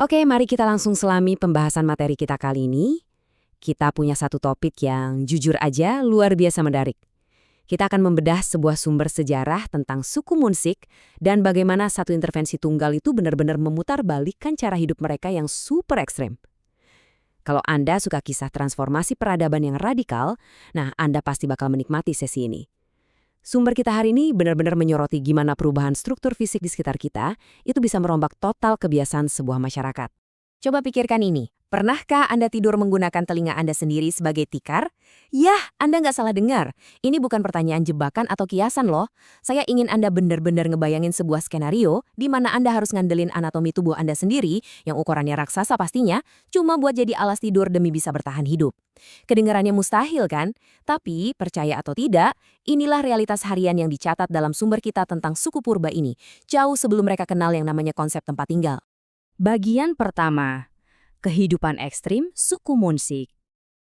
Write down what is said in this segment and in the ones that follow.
Oke, mari kita langsung selami pembahasan materi kita kali ini. Kita punya satu topik yang jujur aja luar biasa menarik. Kita akan membedah sebuah sumber sejarah tentang suku Munsik dan bagaimana satu intervensi tunggal itu benar-benar memutarbalikkan cara hidup mereka yang super ekstrem. Kalau Anda suka kisah transformasi peradaban yang radikal, nah Anda pasti bakal menikmati sesi ini. Sumber kita hari ini benar-benar menyoroti gimana perubahan struktur fisik di sekitar kita itu bisa merombak total kebiasaan sebuah masyarakat. Coba pikirkan ini, pernahkah Anda tidur menggunakan telinga Anda sendiri sebagai tikar? Yah, Anda nggak salah dengar. Ini bukan pertanyaan jebakan atau kiasan loh. Saya ingin Anda benar-benar ngebayangin sebuah skenario di mana Anda harus ngandelin anatomi tubuh Anda sendiri, yang ukurannya raksasa pastinya, cuma buat jadi alas tidur demi bisa bertahan hidup. Kedengarannya mustahil kan? Tapi, percaya atau tidak, inilah realitas harian yang dicatat dalam sumber kita tentang suku purba ini, jauh sebelum mereka kenal yang namanya konsep tempat tinggal. Bagian pertama, kehidupan ekstrim suku Munsik.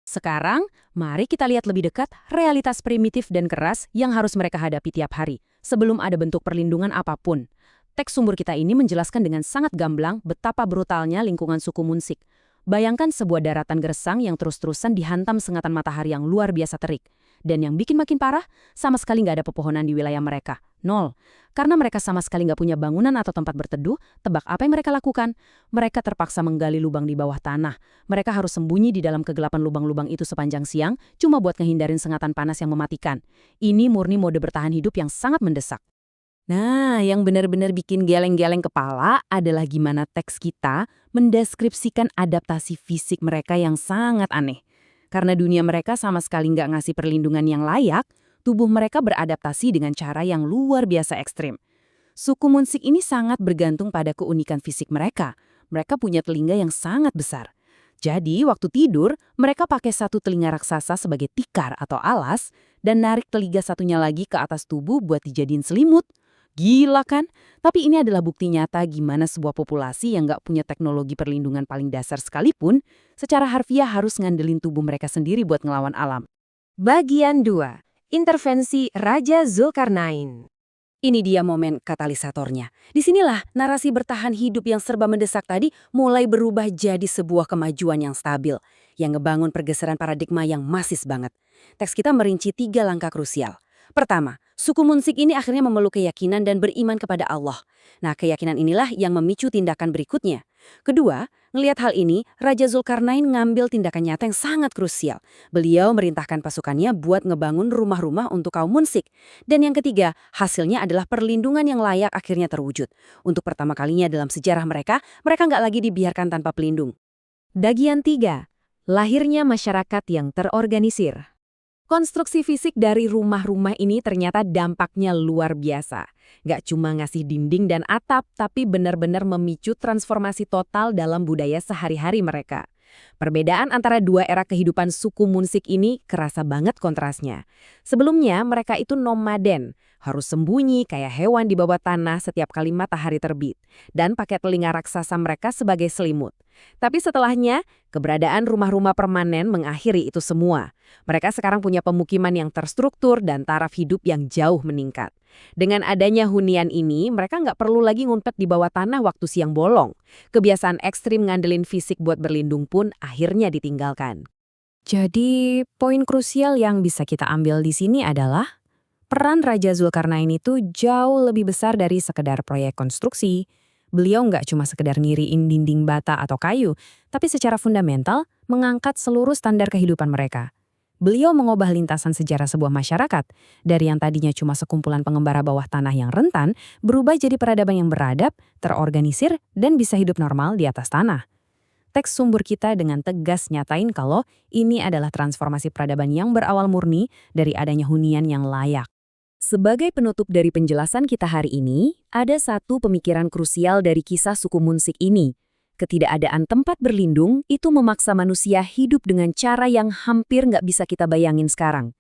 Sekarang, mari kita lihat lebih dekat realitas primitif dan keras yang harus mereka hadapi tiap hari, sebelum ada bentuk perlindungan apapun. Teks sumber kita ini menjelaskan dengan sangat gamblang betapa brutalnya lingkungan suku Munsik. Bayangkan sebuah daratan gersang yang terus-terusan dihantam sengatan matahari yang luar biasa terik. Dan yang bikin makin parah, sama sekali nggak ada pepohonan di wilayah mereka. Nol. Karena mereka sama sekali nggak punya bangunan atau tempat berteduh, tebak apa yang mereka lakukan? Mereka terpaksa menggali lubang di bawah tanah. Mereka harus sembunyi di dalam kegelapan lubang-lubang itu sepanjang siang, cuma buat ngehindarin sengatan panas yang mematikan. Ini murni mode bertahan hidup yang sangat mendesak. Nah, yang benar-benar bikin geleng-geleng kepala adalah gimana teks kita mendeskripsikan adaptasi fisik mereka yang sangat aneh. Karena dunia mereka sama sekali nggak ngasih perlindungan yang layak, tubuh mereka beradaptasi dengan cara yang luar biasa ekstrim. Suku Munsik ini sangat bergantung pada keunikan fisik mereka. Mereka punya telinga yang sangat besar. Jadi, waktu tidur, mereka pakai satu telinga raksasa sebagai tikar atau alas dan narik telinga satunya lagi ke atas tubuh buat dijadiin selimut. Gila kan? Tapi ini adalah bukti nyata gimana sebuah populasi yang nggak punya teknologi perlindungan paling dasar sekalipun, secara harfiah harus ngandelin tubuh mereka sendiri buat ngelawan alam. Bagian 2. Intervensi Raja Zulkarnain. Ini dia momen katalisatornya. Disinilah narasi bertahan hidup yang serba mendesak tadi mulai berubah jadi sebuah kemajuan yang stabil, yang ngebangun pergeseran paradigma yang masis banget. Teks kita merinci 3 langkah krusial. Pertama, suku Munsik ini akhirnya memeluk keyakinan dan beriman kepada Allah. Nah, keyakinan inilah yang memicu tindakan berikutnya. Kedua, ngelihat hal ini, Raja Zulkarnain ngambil tindakan nyata yang sangat krusial. Beliau merintahkan pasukannya buat ngebangun rumah-rumah untuk kaum Munsik. Dan yang ketiga, hasilnya adalah perlindungan yang layak akhirnya terwujud. Untuk pertama kalinya dalam sejarah mereka nggak lagi dibiarkan tanpa pelindung. Bagian 3. Lahirnya masyarakat yang terorganisir. Konstruksi fisik dari rumah-rumah ini ternyata dampaknya luar biasa. Nggak cuma ngasih dinding dan atap, tapi benar-benar memicu transformasi total dalam budaya sehari-hari mereka. Perbedaan antara dua era kehidupan suku Munsik ini kerasa banget kontrasnya. Sebelumnya mereka itu nomaden, harus sembunyi kayak hewan di bawah tanah setiap kali matahari terbit, dan pakai telinga raksasa mereka sebagai selimut. Tapi setelahnya, keberadaan rumah-rumah permanen mengakhiri itu semua. Mereka sekarang punya pemukiman yang terstruktur dan taraf hidup yang jauh meningkat. Dengan adanya hunian ini, mereka nggak perlu lagi ngumpet di bawah tanah waktu siang bolong. Kebiasaan ekstrim ngandelin fisik buat berlindung pun akhirnya ditinggalkan. Jadi, poin krusial yang bisa kita ambil di sini adalah peran Raja Zulkarnain itu jauh lebih besar dari sekedar proyek konstruksi. Beliau nggak cuma sekedar ngiriin dinding bata atau kayu, tapi secara fundamental mengangkat seluruh standar kehidupan mereka. Beliau mengubah lintasan sejarah sebuah masyarakat, dari yang tadinya cuma sekumpulan pengembara bawah tanah yang rentan, berubah jadi peradaban yang beradab, terorganisir, dan bisa hidup normal di atas tanah. Teks sumber kita dengan tegas nyatain kalau ini adalah transformasi peradaban yang berawal murni dari adanya hunian yang layak. Sebagai penutup dari penjelasan kita hari ini, ada satu pemikiran krusial dari kisah suku Munsik ini. Ketidakadaan tempat berlindung itu memaksa manusia hidup dengan cara yang hampir nggak bisa kita bayangin sekarang.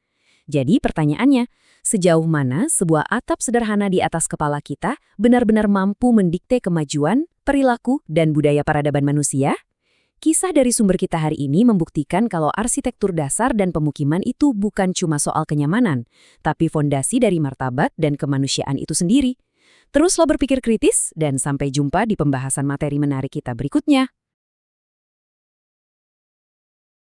Jadi pertanyaannya, sejauh mana sebuah atap sederhana di atas kepala kita benar-benar mampu mendikte kemajuan, perilaku, dan budaya peradaban manusia? Kisah dari sumber kita hari ini membuktikan kalau arsitektur dasar dan pemukiman itu bukan cuma soal kenyamanan, tapi fondasi dari martabat dan kemanusiaan itu sendiri. Teruslah berpikir kritis dan sampai jumpa di pembahasan materi menarik kita berikutnya.